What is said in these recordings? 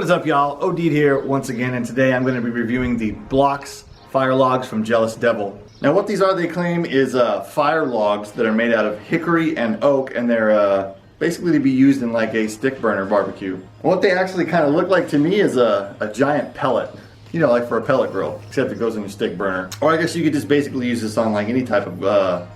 What is up, y'all? Odeed here once again, and today I'm going to be reviewing the Blox fire logs from Jealous Devil. Now what these are, they claim, is fire logs that are made out of hickory and oak, and they're basically to be used in like a stick burner barbecue. And what they actually kind of look like to me is a giant pellet. You know, like for a pellet grill, except it goes in a stick burner. Or I guess you could just basically use this on like any type of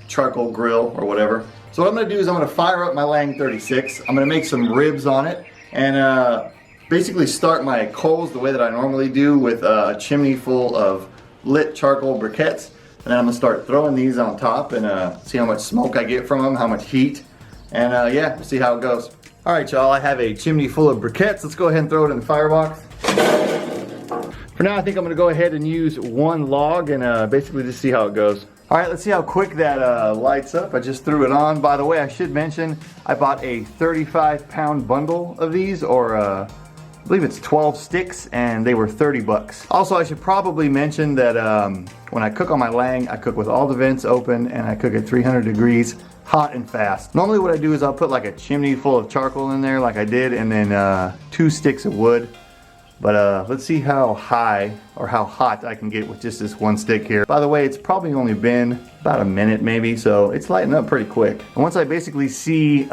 charcoal grill or whatever. So what I'm going to do is I'm going to fire up my Lang 36. I'm going to make some ribs on it, and basically start my coals the way that I normally do, with a chimney full of lit charcoal briquettes. And then I'm going to start throwing these on top and see how much smoke I get from them, how much heat. And yeah, we'll see how it goes. Alright y'all, I have a chimney full of briquettes. Let's go ahead and throw it in the firebox. For now I think I'm going to go ahead and use one log and basically just see how it goes. Alright, let's see how quick that lights up. I just threw it on. By the way, I should mention I bought a 35-pound bundle of these, or I believe it's 12 sticks, and they were 30 bucks. Also, I should probably mention that when I cook on my Lang, I cook with all the vents open and I cook at 300 degrees, hot and fast. Normally what I do is I'll put like a chimney full of charcoal in there like I did, and then 2 sticks of wood. But let's see how high or how hot I can get with just this one stick here. By the way, it's probably only been about a minute maybe, so it's lighting up pretty quick. And once I basically see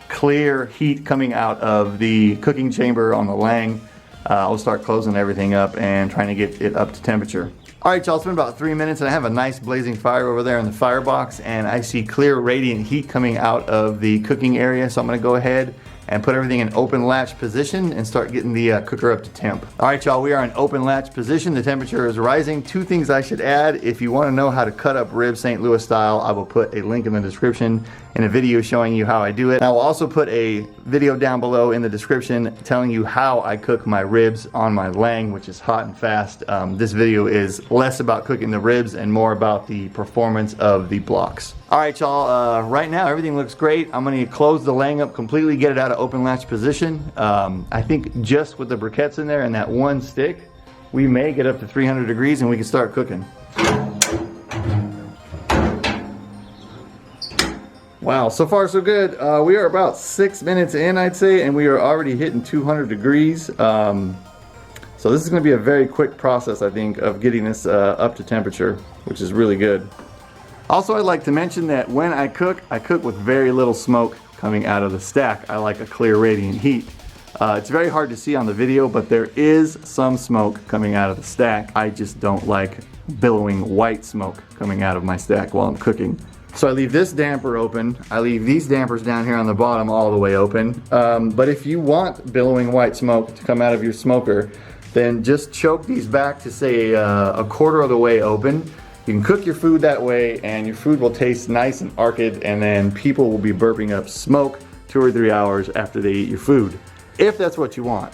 clear heat coming out of the cooking chamber on the Lang, I'll start closing everything up and trying to get it up to temperature. Alright y'all, it's been about 3 minutes and I have a nice blazing fire over there in the firebox, and I see clear radiant heat coming out of the cooking area, so I'm going to go ahead and put everything in open latch position and start getting the cooker up to temp. Alright y'all, we are in open latch position. The temperature is rising. 2 things I should add: if you want to know how to cut up ribs St. Louis style, I will put a link in the description and a video showing you how I do it. And I will also put a video down below in the description telling you how I cook my ribs on my Lang, which is hot and fast. This video is less about cooking the ribs and more about the performance of the Blox. Alright y'all, right now everything looks great. I'm going to close the Lang up completely, get it out of open latch position. I think just with the briquettes in there and that one stick, we may get up to 300 degrees and we can start cooking. Wow, so far so good. We are about 6 minutes in, I'd say, and we are already hitting 200 degrees. So this is going to be a very quick process, I think, of getting this up to temperature, which is really good. Also, I'd like to mention that when I cook with very little smoke coming out of the stack. I like a clear radiant heat. It's very hard to see on the video, but there is some smoke coming out of the stack. I just don't like billowing white smoke coming out of my stack while I'm cooking. So I leave this damper open. I leave these dampers down here on the bottom all the way open. But if you want billowing white smoke to come out of your smoker, then just choke these back to say a quarter of the way open. You can cook your food that way and your food will taste nice and arched, and then people will be burping up smoke 2 or 3 hours after they eat your food, if that's what you want.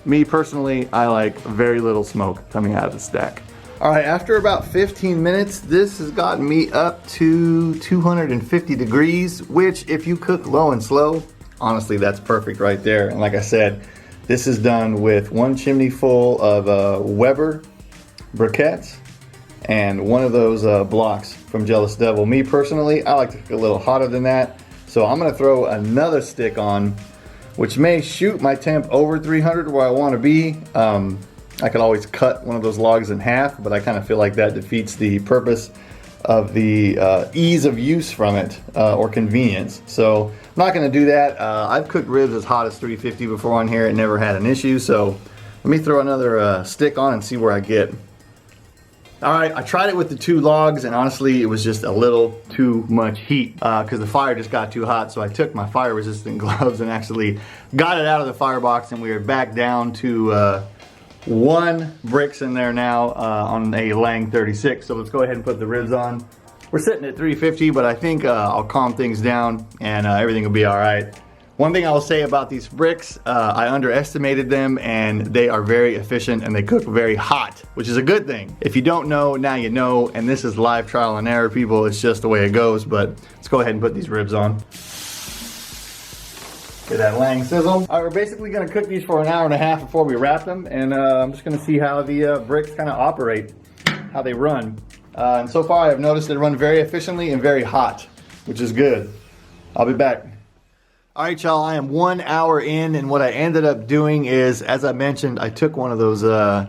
Me personally, I like very little smoke coming out of the stack. Alright, after about 15 minutes, this has gotten me up to 250 degrees, which if you cook low and slow, honestly that's perfect right there. And like I said, this is done with 1 chimney full of Weber briquettes and one of those Blox from Jealous Devil. Me personally, I like to cook a little hotter than that, so I'm going to throw another stick on, which may shoot my temp over 300 where I want to be. I could always cut one of those logs in half, but I kind of feel like that defeats the purpose of the ease of use from it, or convenience. So I'm not going to do that. I've cooked ribs as hot as 350 before on here. It never had an issue, so let me throw another stick on and see where I get. Alright, I tried it with the 2 logs, and honestly it was just a little too much heat because the fire just got too hot. So I took my fire resistant gloves and actually got it out of the firebox, and we are back down to 1 bricks in there now on a Lang 36. So let's go ahead and put the ribs on. We're sitting at 350, but I think I'll calm things down and everything will be alright. One thing I'll say about these bricks, I underestimated them, and they are very efficient and they cook very hot, which is a good thing. If you don't know, now you know, and this is live trial and error, people. It's just the way it goes. But let's go ahead and put these ribs on. Get that Lang sizzle. All right, we're basically going to cook these for an hour and a half before we wrap them, and I'm just going to see how the bricks kind of operate, how they run. And so far I've noticed they run very efficiently and very hot, which is good. I'll be back. All right, y'all, I am 1 hour in, and what I ended up doing is, as I mentioned, I took one of those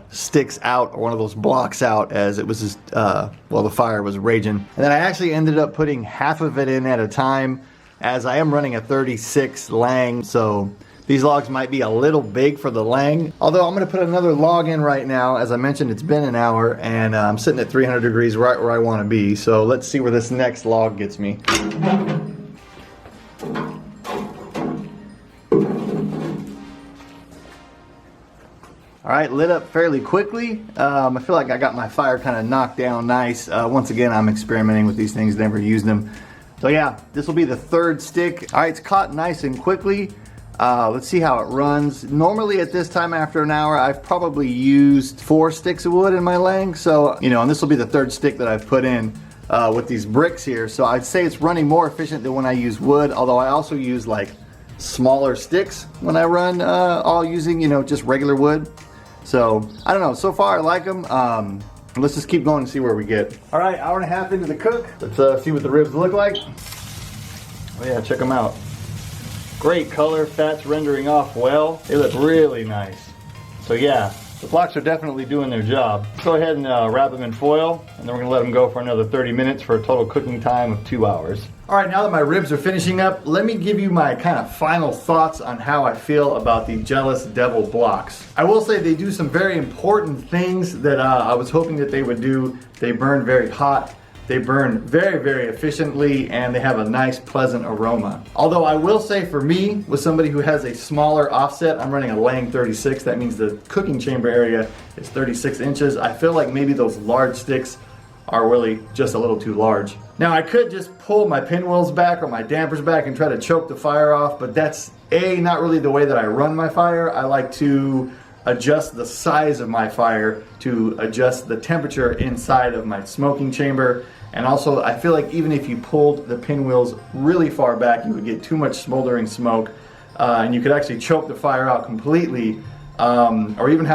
sticks out, or one of those blocks out, as it was just, well, the fire was raging. And then I actually ended up putting half of it in at a time, as I am running a 36 Lang, so these logs might be a little big for the Lang. Although I'm gonna put another log in right now. As I mentioned, it's been an hour, and I'm sitting at 300 degrees right where I wanna be. So let's see where this next log gets me. All right, lit up fairly quickly. I feel like I got my fire kind of knocked down nice. Once again, I'm experimenting with these things, never used them. So yeah, this will be the third stick. All right, it's caught nice and quickly. Let's see how it runs. Normally at this time after an hour, I've probably used 4 sticks of wood in my Lang. So, you know, and this will be the third stick that I've put in with these bricks here. So I'd say it's running more efficient than when I use wood, although I also use like smaller sticks when I run all using, you know, just regular wood. So, I don't know, so far I like them. Let's just keep going and see where we get. All right, hour and a half into the cook. Let's see what the ribs look like. Oh yeah, check them out. Great color, fat's rendering off well. They look really nice. So yeah, the Blox are definitely doing their job. Let's go ahead and wrap them in foil, and then we're gonna let them go for another 30 minutes for a total cooking time of 2 hours. All right, now that my ribs are finishing up, let me give you my kind of final thoughts on how I feel about the Jealous Devil Blox. I will say they do some very important things that I was hoping that they would do. They burn very hot, they burn very, very efficiently, and they have a nice, pleasant aroma. Although I will say for me, with somebody who has a smaller offset, I'm running a Lang 36, that means the cooking chamber area is 36 inches. I feel like maybe those large sticks are really just a little too large. Now I could just pull my pinwheels back or my dampers back and try to choke the fire off, but that's not really the way that I run my fire. I like to adjust the size of my fire to adjust the temperature inside of my smoking chamber. And also I feel like even if you pulled the pinwheels really far back, you would get too much smoldering smoke, and you could actually choke the fire out completely, or even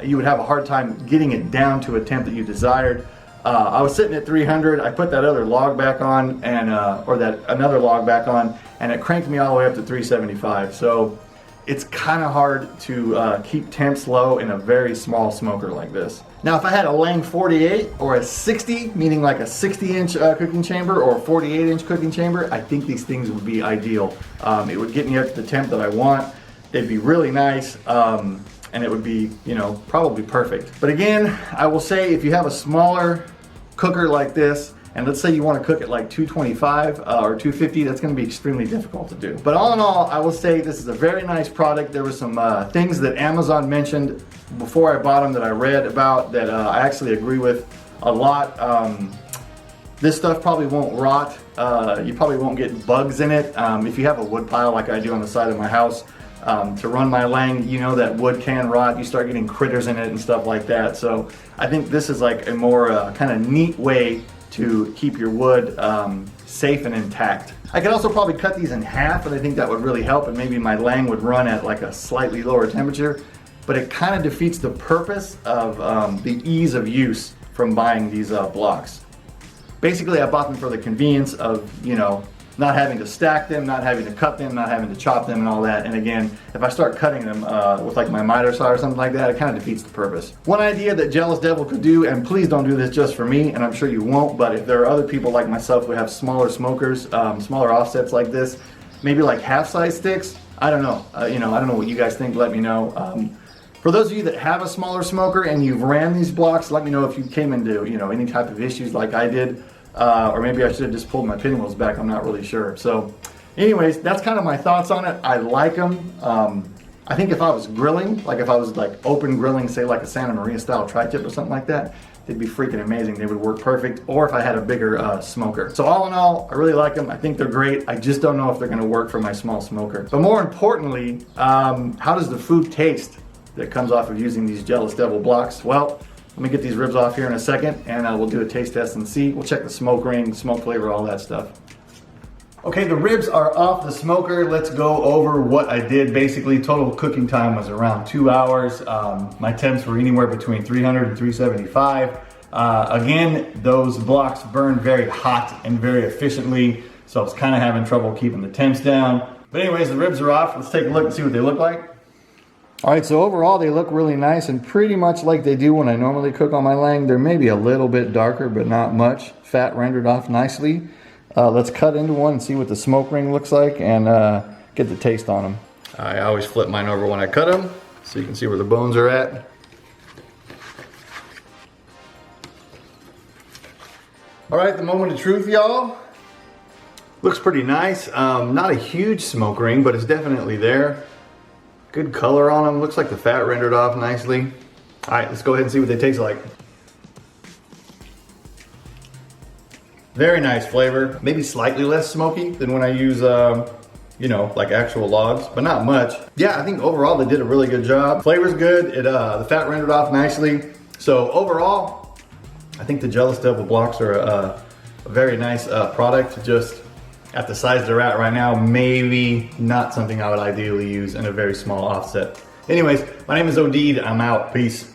you would have a hard time getting it down to a temp that you desired. I was sitting at 300. I put that other log back on, and another log back on, and it cranked me all the way up to 375. So it's kind of hard to keep temps low in a very small smoker like this. Now, if I had a Lang 48 or a 60, meaning like a 60-inch cooking chamber or a 48-inch cooking chamber, I think these things would be ideal. It would get me up to the temp that I want. They'd be really nice. And it would be, you know, probably perfect. But again, I will say if you have a smaller cooker like this, and let's say you want to cook at like 225 or 250, that's going to be extremely difficult to do. But all in all, I will say this is a very nice product. There were some things that Amazon mentioned before I bought them that I read about that I actually agree with a lot. This stuff probably won't rot. You probably won't get bugs in it. If you have a wood pile like I do on the side of my house, to run my Lang, you know that wood can rot. You start getting critters in it and stuff like that. So I think this is like a more kind of neat way to keep your wood safe and intact. I could also probably cut these in half, and I think that would really help, and maybe my Lang would run at like a slightly lower temperature, but it kind of defeats the purpose of the ease of use from buying these Blox. Basically, I bought them for the convenience of, you know, not having to stack them, not having to cut them, not having to chop them and all that. And again, if I start cutting them with like my miter saw or something like that, it kind of defeats the purpose. One idea that Jealous Devil could do, and please don't do this just for me, and I'm sure you won't, but if there are other people like myself who have smaller smokers, smaller offsets like this, maybe like half-size sticks, I don't know. You know, I don't know what you guys think, let me know. For those of you that have a smaller smoker and you've ran these Blox, let me know if you came into, you know, any type of issues like I did. Or maybe I should have just pulled my pinwheels back, I'm not really sure. So anyways, that's kind of my thoughts on it. I like them. I think if I was grilling, like if I was like open grilling, say like a Santa Maria style tri-tip or something like that, they'd be freaking amazing. They would work perfect. Or if I had a bigger smoker. So all in all, I really like them. I think they're great. I just don't know if they're gonna work for my small smoker. But more importantly, how does the food taste that comes off of using these Jealous Devil Blox? Well, let me get these ribs off here in a second, and we'll do a taste test and see. We'll check the smoke ring, smoke flavor, all that stuff. Okay, the ribs are off the smoker. Let's go over what I did. Basically, total cooking time was around 2 hours. My temps were anywhere between 300 and 375. Again, those Blox burn very hot and very efficiently, so I was kind of having trouble keeping the temps down. But anyways, the ribs are off. Let's take a look and see what they look like. All right, so overall they look really nice and pretty much like they do when I normally cook on my leg. They're maybe a little bit darker, but not much. Fat rendered off nicely. Let's cut into one and see what the smoke ring looks like and get the taste on them. I always flip mine over when I cut them so you can see where the bones are at. All right, the moment of truth, y'all. Looks pretty nice. Not a huge smoke ring, but it's definitely there. Good color on them. Looks like the fat rendered off nicely. All right, let's go ahead and see what they taste like. Very nice flavor. Maybe slightly less smoky than when I use, you know, like actual logs, but not much. Yeah, I think overall they did a really good job. Flavor's good. The fat rendered off nicely. So overall, I think the Jealous Devil Blox are a very nice product. Just at the size they're at right now, maybe not something I would ideally use in a very small offset. Anyways, my name is Odeed. I'm out. Peace.